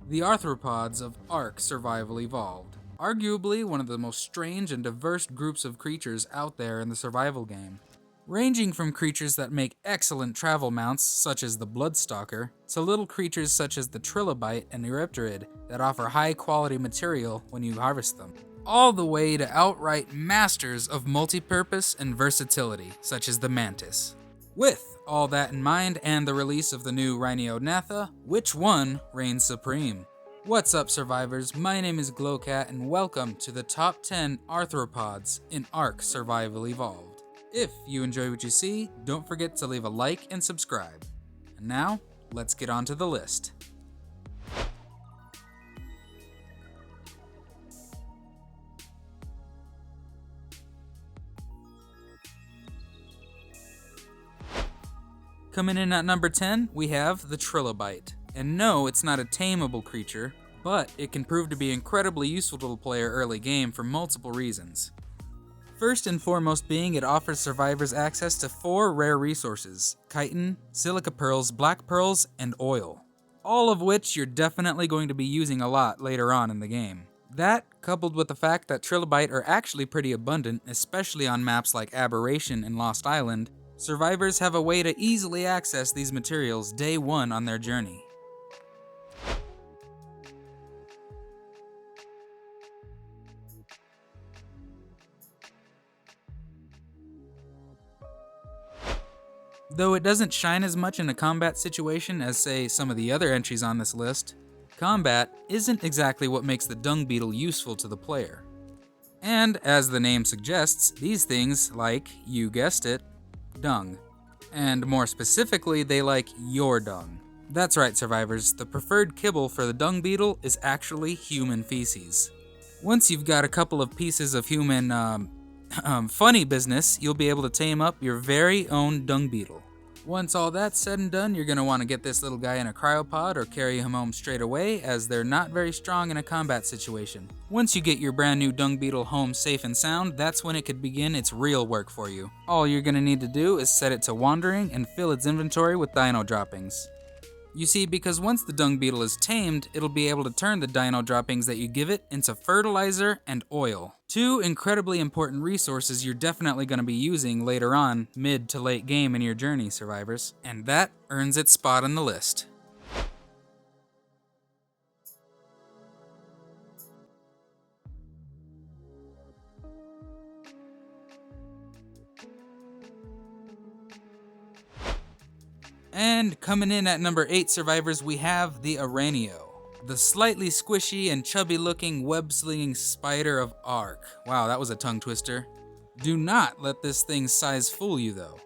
The Arthropods of ARK Survival Evolved. Arguably one of the most strange and diverse groups of creatures out there in the survival game. Ranging from creatures that make excellent travel mounts, such as the Bloodstalker, to little creatures such as the Trilobite and Eurypterid that offer high-quality material when you harvest them. All the way to outright masters of multi-purpose and versatility, such as the Mantis. With all that in mind and the release of the new Rhyniognatha, which one reigns supreme? What's up, survivors? My name is Glowcat and welcome to the top 10 arthropods in ARK Survival Evolved. If you enjoy what you see, don't forget to leave a like and subscribe. And now, let's get on to the list. Coming in at number 10, we have the Trilobite. And no, it's not a tameable creature, but it can prove to be incredibly useful to the player early game for multiple reasons. First and foremost being it offers survivors access to 4 rare resources: chitin, silica pearls, black pearls, and oil. All of which you're definitely going to be using a lot later on in the game. That, coupled with the fact that Trilobite are actually pretty abundant, especially on maps like Aberration and Lost Island, survivors have a way to easily access these materials day one on their journey. Though it doesn't shine as much in a combat situation as, say, some of the other entries on this list, combat isn't exactly what makes the dung beetle useful to the player. And, as the name suggests, these things like, you guessed it, dung. And more specifically, they like your dung. That's right, survivors, the preferred kibble for the dung beetle is actually human feces. Once you've got a couple of pieces of human, funny business, you'll be able to tame up your very own dung beetle. Once all that's said and done, you're going to want to get this little guy in a cryopod or carry him home straight away, as they're not very strong in a combat situation. Once you get your brand new dung beetle home safe and sound, that's when it could begin its real work for you. All you're going to need to do is set it to wandering and fill its inventory with dino droppings. You see, because once the dung beetle is tamed, it'll be able to turn the dino droppings that you give it into fertilizer and oil. 2 incredibly important resources you're definitely going to be using later on, mid to late game in your journey, survivors. And that earns its spot on the list. And coming in at number 8, survivors, we have the Araneo, the slightly squishy and chubby looking web-slinging spider of ARK. Wow, that was a tongue twister. Do not let this thing's size fool you though.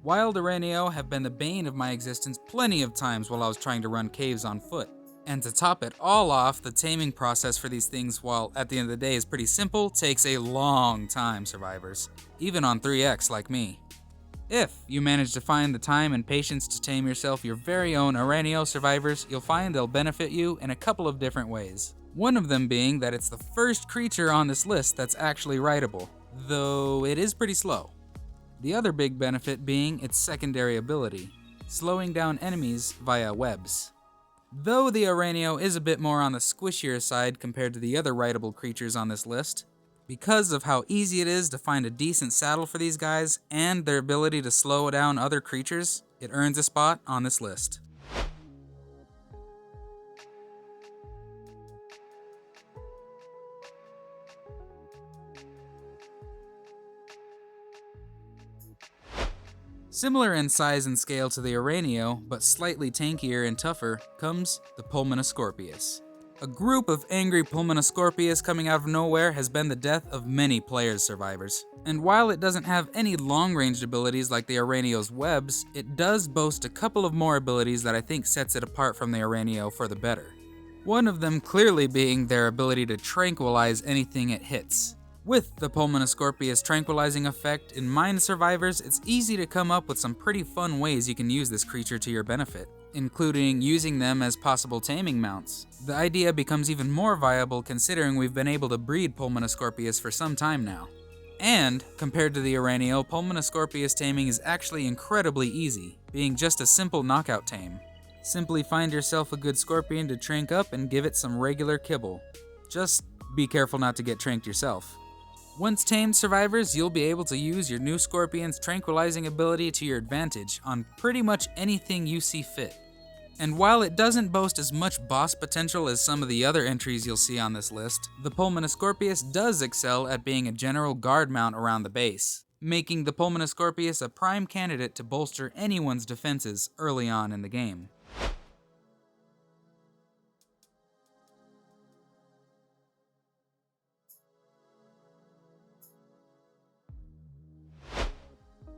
Wild Araneo have been the bane of my existence plenty of times while I was trying to run caves on foot. And to top it all off, the taming process for these things, while at the end of the day is pretty simple, takes a long time, survivors. Even on 3x like me. If you manage to find the time and patience to tame yourself your very own Araneo, survivors, you'll find they'll benefit you in a couple of different ways. One of them being that it's the first creature on this list that's actually rideable, though it is pretty slow. The other big benefit being its secondary ability, slowing down enemies via webs. Though the Araneo is a bit more on the squishier side compared to the other rideable creatures on this list, because of how easy it is to find a decent saddle for these guys and their ability to slow down other creatures, it earns a spot on this list. Similar in size and scale to the Araneo, but slightly tankier and tougher, comes the Pulmonoscorpius. A group of angry Pulmonoscorpius coming out of nowhere has been the death of many players, survivors. And while it doesn't have any long-ranged abilities like the Araneo's webs, it does boast a couple of more abilities that I think sets it apart from the Araneo for the better. One of them clearly being their ability to tranquilize anything it hits. With the Pulmonoscorpius tranquilizing effect in mind, survivors, it's easy to come up with some pretty fun ways you can use this creature to your benefit, including using them as possible taming mounts. The idea becomes even more viable considering we've been able to breed Pulmonoscorpius for some time now. And, compared to the Araneo, Pulmonoscorpius taming is actually incredibly easy, being just a simple knockout tame. Simply find yourself a good scorpion to trank up and give it some regular kibble. Just be careful not to get tranked yourself. Once tamed, survivors, you'll be able to use your new scorpion's tranquilizing ability to your advantage on pretty much anything you see fit. And while it doesn't boast as much boss potential as some of the other entries you'll see on this list, the Pulmonoscorpius does excel at being a general guard mount around the base, making the Pulmonoscorpius a prime candidate to bolster anyone's defenses early on in the game.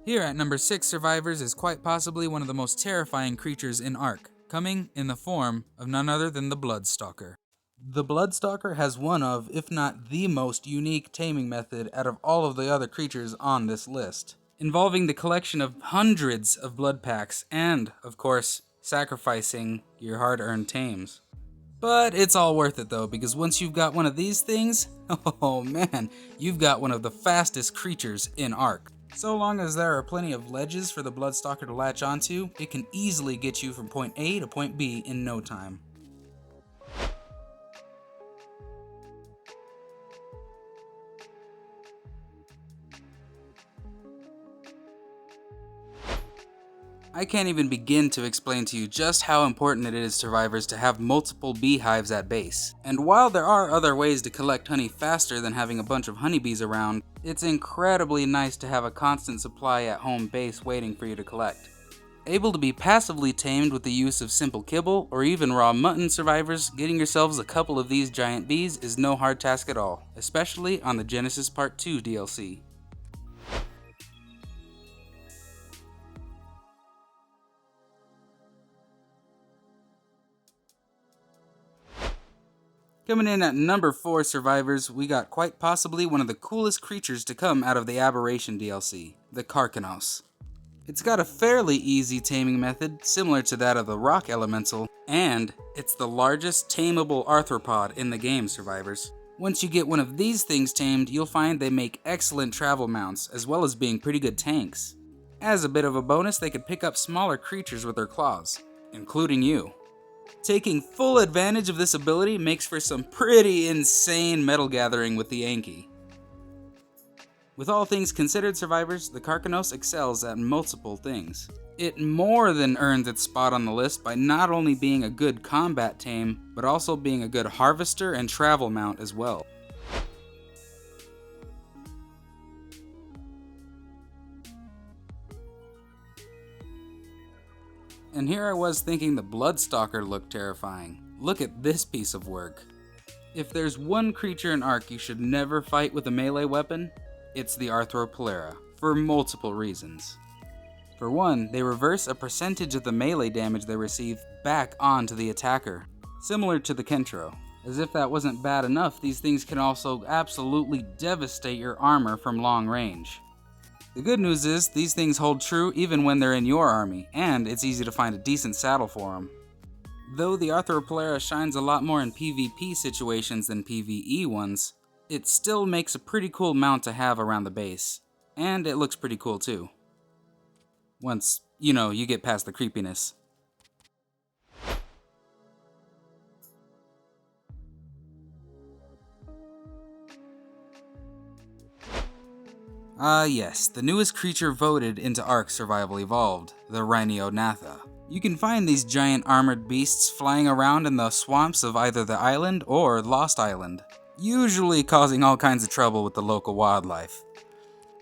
Here at number 6, survivors, is quite possibly one of the most terrifying creatures in ARK, coming in the form of none other than the Bloodstalker. The Bloodstalker has one of, if not the most unique taming method out of all of the other creatures on this list, involving the collection of hundreds of blood packs and, of course, sacrificing your hard-earned tames. But it's all worth it though, because once you've got one of these things, oh man, you've got one of the fastest creatures in ARK. So long as there are plenty of ledges for the Bloodstalker to latch onto, it can easily get you from point A to point B in no time. I can't even begin to explain to you just how important it is, survivors, to have multiple beehives at base. And while there are other ways to collect honey faster than having a bunch of honeybees around, it's incredibly nice to have a constant supply at home base waiting for you to collect. Able to be passively tamed with the use of simple kibble or even raw mutton, survivors, getting yourselves a couple of these giant bees is no hard task at all, especially on the Genesis Part 2 DLC. Coming in at number 4, survivors, we got quite possibly one of the coolest creatures to come out of the Aberration DLC, the Karkinos. It's got a fairly easy taming method, similar to that of the rock elemental, and it's the largest tameable arthropod in the game, survivors. Once you get one of these things tamed, you'll find they make excellent travel mounts, as well as being pretty good tanks. As a bit of a bonus, they can pick up smaller creatures with their claws, including you. Taking full advantage of this ability makes for some pretty insane metal gathering with the Anki. With all things considered, survivors, the Karkinos excels at multiple things. It more than earns its spot on the list by not only being a good combat tame, but also being a good harvester and travel mount as well. And here I was thinking the Bloodstalker looked terrifying. Look at this piece of work. If there's one creature in ARK you should never fight with a melee weapon, it's the Arthropluera, for multiple reasons. For one, they reverse a percentage of the melee damage they receive back onto the attacker, similar to the Kentro. As if that wasn't bad enough, these things can also absolutely devastate your armor from long range. The good news is, these things hold true even when they're in your army, and it's easy to find a decent saddle for them. Though the Arthropluera shines a lot more in PvP situations than PvE ones, it still makes a pretty cool mount to have around the base. And it looks pretty cool too. Once, you get past the creepiness. Yes, the newest creature voted into ARK Survival Evolved, the Rhyniognatha. You can find these giant armored beasts flying around in the swamps of either the island or Lost Island, usually causing all kinds of trouble with the local wildlife.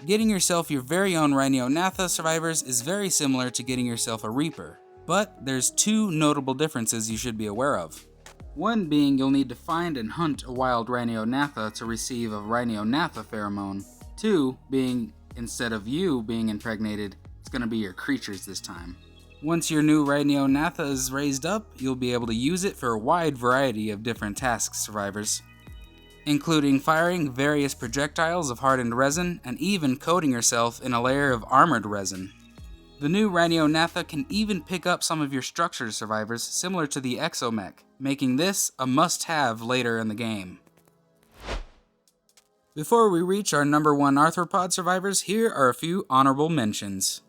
Getting yourself your very own Rhyniognatha, survivors, is very similar to getting yourself a Reaper, but there's two notable differences you should be aware of. One being you'll need to find and hunt a wild Rhyniognatha to receive a Rhyniognatha pheromone. Two being, instead of you being impregnated, it's going to be your creatures this time. Once your new Rhyniognatha is raised up, you'll be able to use it for a wide variety of different tasks, survivors, including firing various projectiles of hardened resin and even coating yourself in a layer of armored resin. The new Rhyniognatha can even pick up some of your structures, survivors, similar to the Exomech, making this a must-have later in the game. Before we reach our number 1 arthropod, survivors, here are a few honorable mentions.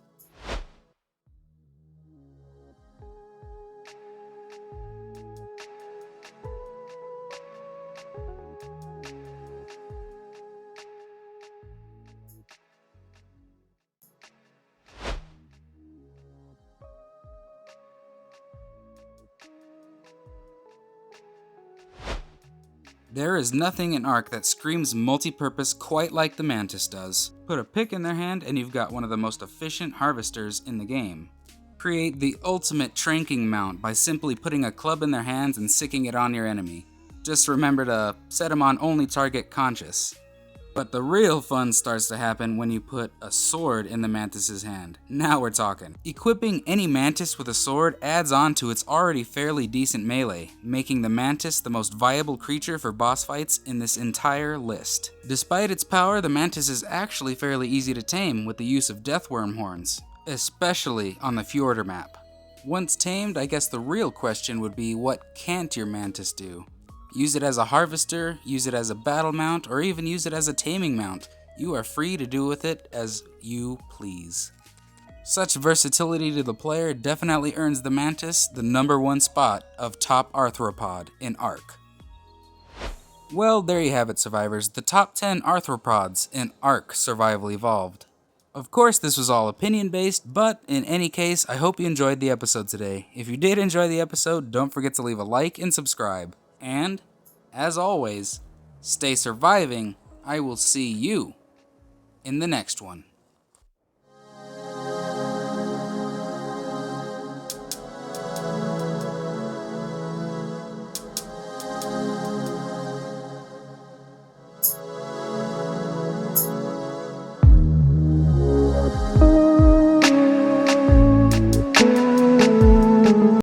There is nothing in ARK that screams multi-purpose quite like the Mantis does. Put a pick in their hand and you've got one of the most efficient harvesters in the game. Create the ultimate tranking mount by simply putting a club in their hands and sicking it on your enemy. Just remember to set them on only target conscious. But the real fun starts to happen when you put a sword in the Mantis's hand. Now we're talking. Equipping any Mantis with a sword adds on to its already fairly decent melee, making the Mantis the most viable creature for boss fights in this entire list. Despite its power, the Mantis is actually fairly easy to tame with the use of Deathworm horns, especially on the Fjordur map. Once tamed, I guess the real question would be, what can't your Mantis do? Use it as a harvester, use it as a battle mount, or even use it as a taming mount. You are free to do with it as you please. Such versatility to the player definitely earns the Mantis the #1 spot of top arthropod in ARK. Well, there you have it, survivors, the top 10 arthropods in ARK Survival Evolved. Of course, this was all opinion-based, but in any case, I hope you enjoyed the episode today. If you did enjoy the episode, don't forget to leave a like and subscribe. And, as always, stay surviving. I will see you in the next one.